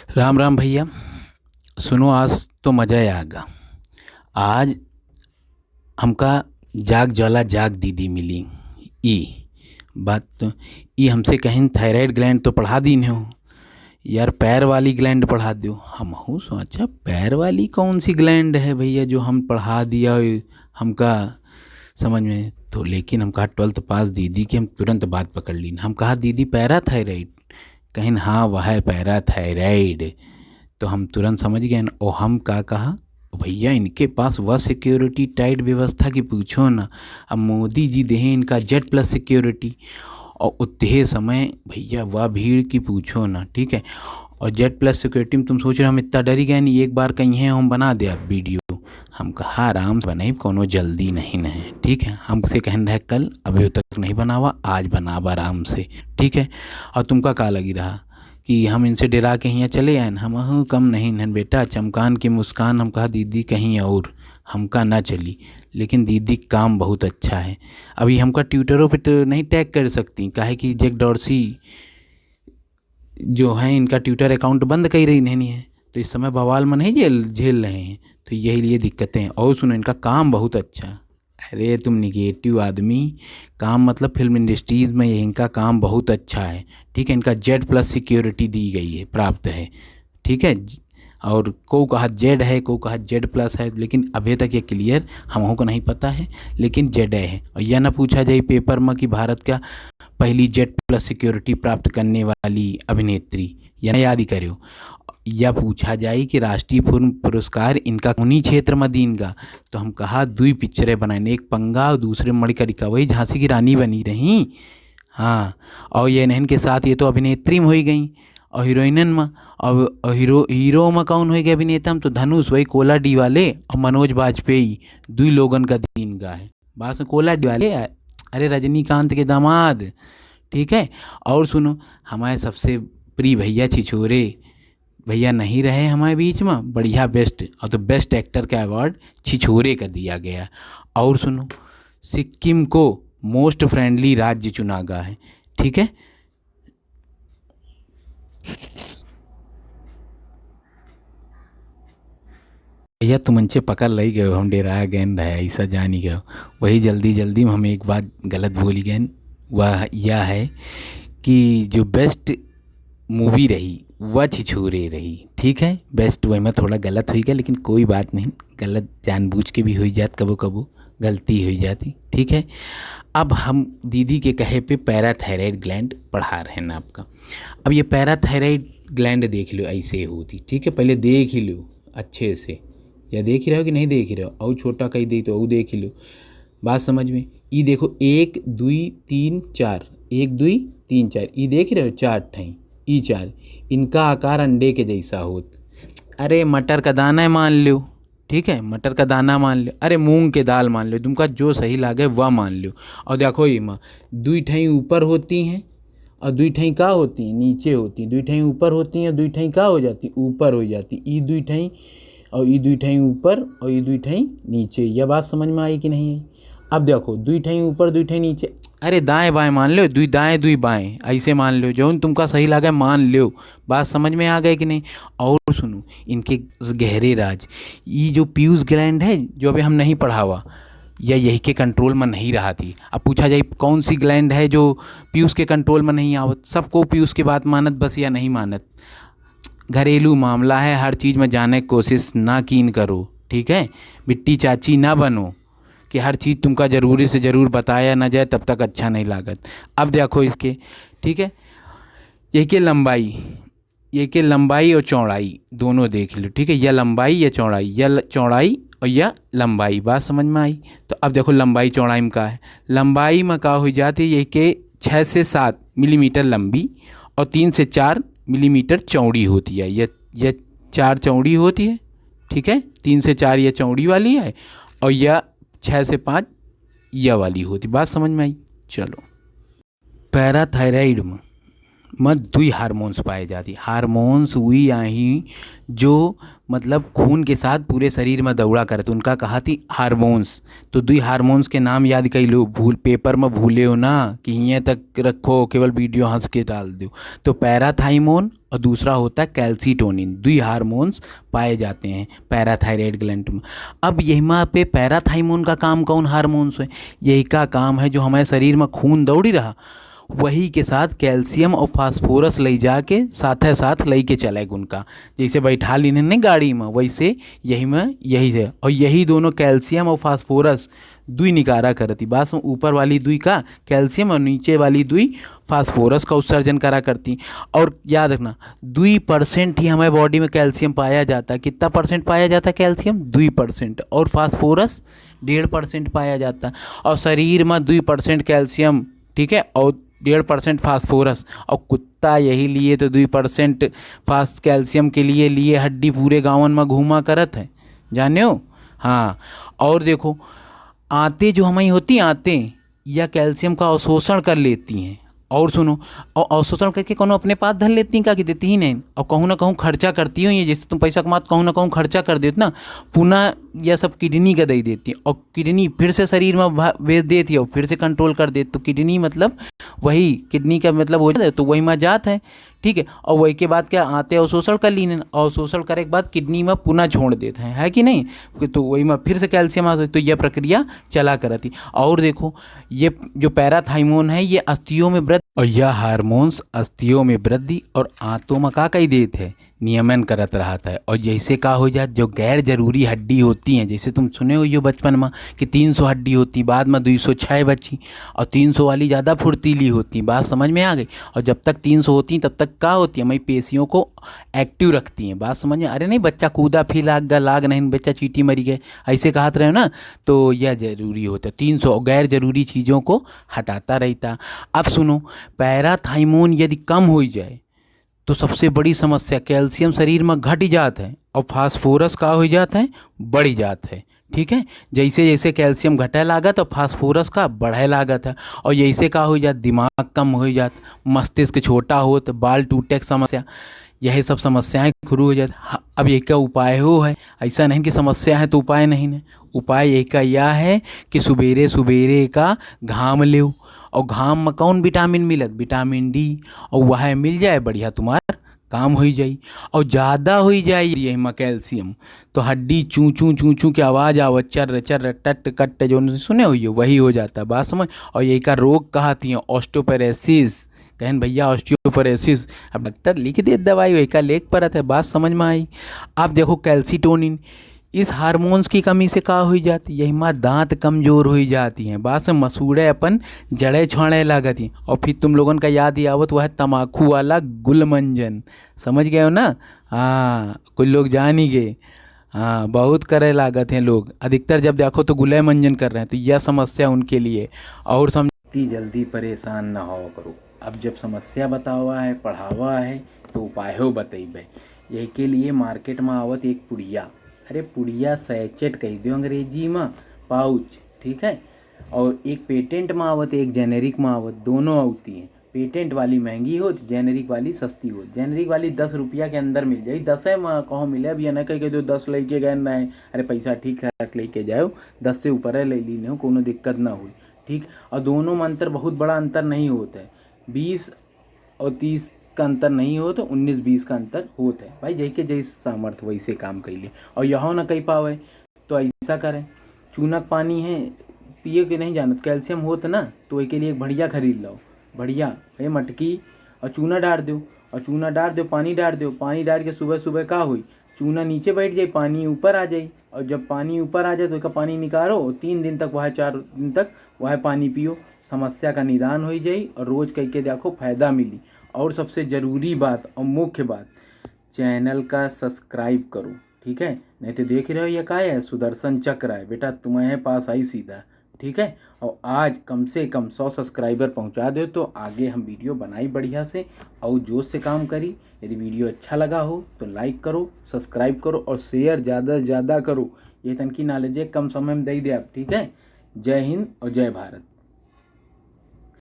राम राम भैया। सुनो, आज तो मज़ा ही आएगा। आज हमका जाग ज्वाला जाग दीदी मिली। ई बात तो ई हमसे कहीं थायराइड ग्लैंड तो पढ़ा दी हो यार, पैर वाली ग्लैंड पढ़ा दो। हम हूँ सोचा पैर वाली कौन सी ग्लैंड है भैया जो हम पढ़ा दिया हमका समझ में तो। लेकिन हम कहा 12th पास दीदी की, हम तुरंत बात पकड़ ली। हम कहा दीदी पैराथायराइड, कहीं हाँ वह है पैराथायराइड। तो हम तुरंत समझ गए न। और हम का कहा भैया इनके पास वह सिक्योरिटी टाइट व्यवस्था की पूछो ना। अब मोदी जी दें इनका जेड+ सिक्योरिटी, और उतने समय भैया वह भीड़ की पूछो ना। ठीक है, और जेड+ सिक्योरिटी में तुम सोच रहे हो हम इतना डरी गए नहीं। एक बार कहीं है हम बना दे आप वीडियो। हम कहा आराम से बनाई, कोनो जल्दी नहीं न है। ठीक है, हमसे कहन रहे कल, अभी तक नहीं बनावा, आज बनावा आराम से। ठीक है, और तुमका का लगी रहा कि हम इनसे डरा के यहाँ चले आए। हम हूँ कम नहीं न बेटा, चमकान की मुस्कान। हम कहा दीदी कहीं और हमका ना चली, लेकिन दीदी काम बहुत अच्छा है। अभी हमका ट्विटरों पे तो नहीं टैग कर सकती, काहे कि जैक डॉर्सी जो है इनका ट्विटर अकाउंट बंद कर रही नहीं है, तो इस समय बवाल में नहीं झेल रहे हैं। तो यही लिए दिक्कतें हैं। और सुनो, इनका काम बहुत अच्छा। अरे तुम निगेटिव आदमी, काम मतलब फिल्म इंडस्ट्रीज़ में इनका काम बहुत अच्छा है। ठीक है, इनका जेड+ सिक्योरिटी दी गई है, प्राप्त है। ठीक है, और को कहा जेड है, को कहा जेड+ है, लेकिन अभी तक ये क्लियर हमको को नहीं पता है, लेकिन जेड है। और यह ना पूछा जाए पेपर में कि भारत का पहली जेड+ सिक्योरिटी प्राप्त करने वाली अभिनेत्री, या याद ही करो। या पूछा जाए कि राष्ट्रीय फिल्म पुरस्कार इनका उन्हीं क्षेत्र में दीन का। तो हम कहा दुई पिक्चरें बनाने, एक पंगा और दूसरे मणिकर्णिका, वही झांसी की रानी बनी रही। हाँ, और ये इनके साथ ये तो अभिनेत्री में हो गई, और हीरोइनन में। और हीरो में कौन हो गया अभिनेता में, तो धनुष, वही कोला डी वाले, और मनोज बाजपेयी, दुई लोगन का दीन का है। बात कोला डी वाले, अरे रजनीकांत के दामाद। ठीक है, और सुनो, हमारे सबसे प्रिय भैया छिछोरे भैया नहीं रहे हमारे बीच में, बढ़िया बेस्ट, और तो बेस्ट एक्टर का अवार्ड छिछोरे का दिया गया। और सुनो, सिक्किम को मोस्ट फ्रेंडली राज्य चुना गया है। ठीक है, भैया तुम मंचे पकड़ लई गए हो, हम डेरा गए रहे ऐसा जान ही गए। वही जल्दी जल्दी में हम एक बात गलत बोली गए। वह यह है कि जो बेस्ट मूवी रही वह छिछोरे रही। ठीक है, बेस्ट वही में थोड़ा गलत हुई गया, लेकिन कोई बात नहीं, गलत जानबूझ के भी हो जात, कबो कबो गलती हो जाती। ठीक है, अब हम दीदी के कहे पे पैराथायराइड ग्लैंड पढ़ा रहे हैं ना आपका। अब ये पैराथायराइड ग्लैंड देख लो ऐसे होती। ठीक है, पहले देख ही लो अच्छे से, या देख ही रहे हो कि नहीं देख ही रहे हो, और छोटा कही दी तो वो देख ही लो। बात समझ में। ये देखो 1 2 3 4, 1 2 3 4, ये देख रहे हो 4 ठाई, ई 4, इनका आकार अंडे के जैसा होत। अरे मटर का दाना है मान लो। ठीक है, मटर का दाना मान लो, अरे मूंग के दाल मान लो, तुमका जो सही लगे वह मान लो। और देखो ये माँ, दुई ठाई ऊपर होती हैं और दुई ठाई का होती हैं नीचे होती, दुई ठाई ऊपर होती हैं, दुई ठाई का हो जाती ऊपर हो जाती। ई दुई ठाई और ये दुई ठाई ऊपर और ये दुई ठाई नीचे। यह बात समझ में आई कि नहीं आई? अब देखो दुई ठाई ऊपर दुई ठाई नीचे, अरे दाएं बाएं मान लो, दुई दाएं दुई बाएं ऐसे मान लो, जो तुमका सही लगे मान लो। बात समझ में आ गए कि नहीं? और सुनो, इनके गहरे राज, ये जो पीयूष ग्लैंड है जो अभी हम नहीं पढ़ावा, या यही के कंट्रोल में नहीं रहा थी। अब पूछा जाए कौन सी ग्लैंड है जो पीयूष के कंट्रोल में नहीं आवत, सबको पीयूष की बात मानत बस या नहीं मानत। घरेलू मामला है, हर चीज़ में जाने की कोशिश ना कीन करो। ठीक है, बिट्टी चाची ना बनो कि हर चीज़ तुमका ज़रूरी से ज़रूर बताया ना जाए, तब तक अच्छा नहीं लागत। अब देखो इसके, ठीक है, ये के लंबाई, ये के लंबाई और चौड़ाई दोनों देख लो। ठीक है, या लंबाई या चौड़ाई, या चौड़ाई और या लंबाई। बात समझ में आई? तो अब देखो लंबाई चौड़ाई में का है, लंबाई में का हो जाती है ये के 6 से 7 मिलीमीटर लंबी और 3 से 4 मिलीमीटर चौड़ी होती है। यह 4 चौड़ी होती है। ठीक है, 3 से 4 यह चौड़ी वाली है, और यह 6 से 5 यह वाली होती। बात समझ में आई? चलो, पैराथायराइड में में दुई हार्मोन्स पाए जाती। हार्मोन्स हुई आई जो मतलब खून के साथ पूरे शरीर में दौड़ा करे तो उनका कहा थी हार्मोन्स। तो दुई हार्मोन्स के नाम याद कई लो, भूल पेपर में भूले हो ना कि यहाँ तक रखो, केवल वीडियो हंस के डाल दो। तो पैराथाइमोन और दूसरा होता है कैल्सीटोनिन, दुई हार्मोन्स पाए जाते हैं पैराथायराइड ग्लैंड में। अब यही में पे पैराथाइमोन का काम कौन हार्मोन्स है, यही का काम है जो हमारे शरीर में खून दौड़ी रहा वही के साथ कैल्शियम और फास्फोरस ले जाके साथ साथ ले के चले उनका, जैसे बैठा लीने नहीं गाड़ी में वैसे यही में यही है। और यही दोनों कैल्शियम और फास्फोरस दुई निकारा करती, बस ऊपर वाली दुई का कैल्शियम और नीचे वाली दुई फास्फोरस का उत्सर्जन करा करती। और याद रखना 2% ही हमारे बॉडी में कैल्शियम पाया जाता है। कितना परसेंट पाया जाता है कैल्शियम? 2%। और फास्फोरस 1.5% पाया जाता है। और शरीर में 2% कैल्शियम, ठीक है, और 1.5% फास्फोरस। और कुत्ता यही लिए तो 2% फास्ट कैल्शियम के लिए हड्डी पूरे गाँवन में घूमा करत है, जाने हो। हाँ, और देखो आंतें जो हमारी होती आंतें या कैल्शियम का अवशोषण कर लेती हैं। और सुनो, और अवशोषण करके कोनो अपने पास धर लेती हैं, का कि देती ही नहीं, और कहूँ ना कहूँ खर्चा करती हो। ये जैसे तुम पैसा कमाते कहूँ ना कहूँ खर्चा कर देते ना, पुनः यह सब किडनी का दे देती है और किडनी फिर से शरीर में भेज देती है और फिर से कंट्रोल कर देती। तो किडनी मतलब वही किडनी का मतलब हो जाता है, तो वही में जात है, ठीक है। और वही के बाद क्या आते अवशोषण कर ली, अवशोषण करे के बाद किडनी में पुनः छोड़ देते हैं, है कि नहीं। तो वही में फिर से कैल्शियम आ, तो यह प्रक्रिया चला करती। और देखो ये जो पैराथाइमोन है ये अस्थियों में वृद्धि, और यह हार्मोन्स अस्थियों में वृद्धि और आंतों में का कही देते है नियमन करत रहता है। और जैसे का हो जाए जो गैर जरूरी हड्डी होती हैं, जैसे तुम सुने हो यो बचपन में कि 300 हड्डी होती, बाद में 206 बची, और 300 वाली ज़्यादा फुर्तीली होती, बात समझ में आ गई। और जब तक 300 होती तब तक का होती है हमारी पेशियों को एक्टिव रखती हैं, बात समझ में। अरे नहीं बच्चा कूदा फिर लाग नहीं, बच्चा चींटी मरी गए, ऐसे कहत रहे हो ना। तो यह जरूरी होता है 300 गैर जरूरी चीज़ों को हटाता रहता। अब सुनो, पैराथाइमोन यदि कम हो जाए तो सबसे बड़ी समस्या कैल्शियम शरीर में घट जाता है और फास्फोरस का हो जाता है बढ़ जाता है, ठीक है। जैसे जैसे कैल्शियम घटे लागत और फास्फोरस का बढ़े लागत है। और जैसे का हो जाता दिमाग कम हो जाता, मस्तिष्क छोटा हो तो बाल टूटे की समस्या, यही सब समस्याएं शुरू हो जाती। अब एक का उपाय हो है, ऐसा नहीं कि समस्या है तो उपाय नहीं है। उपाय एक का यह है कि सवेरे सवेरे का घाम लो, और घाम में कौन विटामिन मिलत? विटामिन डी, और वह मिल जाए बढ़िया तुम्हार काम हो जाई। और ज़्यादा हो जाए यही में कैल्शियम तो हड्डी चूँ चूँ चूँ चूँ की आवाज़ आवत, चर चर टट कट जो सुने हो वही हो जाता है, बात समझ। और यही का रोग कहती हैं ऑस्टियोपोरोसिस, कहन भैया ऑस्टियोपोरोसिस, अब डॉक्टर लिख दे दवाई वही का लेख परत है, बात समझ में आई। आप देखो कैल्सीटोनिन, इस हार्मोन्स की कमी से का हो जाती, यही माँ दांत कमज़ोर हो जाती हैं, बात से मसूड़े अपन जड़े छोड़े लागती। और फिर तुम लोगों का याद ही आवत वह है तम्बाकू वाला गुलमंजन, समझ गए हो ना। हाँ कुछ लोग जान ही गए, हाँ बहुत करे लागत हैं लोग, अधिकतर जब देखो तो गुले मंजन कर रहे हैं, तो यह समस्या उनके लिए। और समझती जल्दी परेशान ना हो करो, अब जब समस्या बतावा है पढ़ावा है तो उपाय हो बतेबे। यही के लिए मार्केट में आवत एक पुड़िया, अरे पुड़िया सैचेट कह दो अंग्रेजी में, पाउच, ठीक है। और एक पेटेंट में आवत एक जेनेरिक में आवत, दोनों आती हैं। पेटेंट वाली महंगी हो तो जेनेरिक वाली सस्ती हो। जेनेरिक वाली 10 रुपया के अंदर मिल जाए, 10 में कहो मिले। अब ये न कह के दो 10 लेके गए ना है, अरे पैसा ठीक ठाक लेके जाओ, 10 से ऊपर है ले ली हो, कोनो दिक्कत ना हुई, ठीक। और दोनों में अंतर बहुत बड़ा अंतर नहीं होता है, 20 और 30 का अंतर नहीं हो तो 19-20 का अंतर होता है भाई, जैसे जैसे सामर्थ्य वैसे काम कर ले। और यहाँ ना कही पावे तो ऐसा करें, चूनक पानी है पिए के नहीं जानत, कैल्शियम हो तो ना, तो वही के लिए एक बढ़िया खरीद लो, बढ़िया भाई मटकी, और चूना डाल दो, और चूना डाल दो, पानी डाल दो, पानी डाल के सुबह सुबह का हुई चूना नीचे बैठ जाए, पानी ऊपर आ जाए। और जब पानी ऊपर आ जाए तो उसका पानी निकालो, और 3 दिन तक वह 4 दिन तक वह पानी पियो, समस्या का निदान हो जाए और रोज़ कह के देखो फायदा मिली। और सबसे ज़रूरी बात और मुख्य बात, चैनल का सब्सक्राइब करो, ठीक है। नहीं तो देख रहे हो ये क्या है, सुदर्शन चक्र है बेटा, तुम्हारे पास आई सीधा, ठीक है। और आज कम से कम 100 सब्सक्राइबर पहुंचा दो तो आगे हम वीडियो बनाई बढ़िया से और जोश से काम करी। यदि वीडियो अच्छा लगा हो तो लाइक करो, सब्सक्राइब करो और शेयर ज़्यादा से ज़्यादा करो। ये तनकी नॉलेज कम समय में दे दे आप, ठीक है। जय हिंद और जय भारत।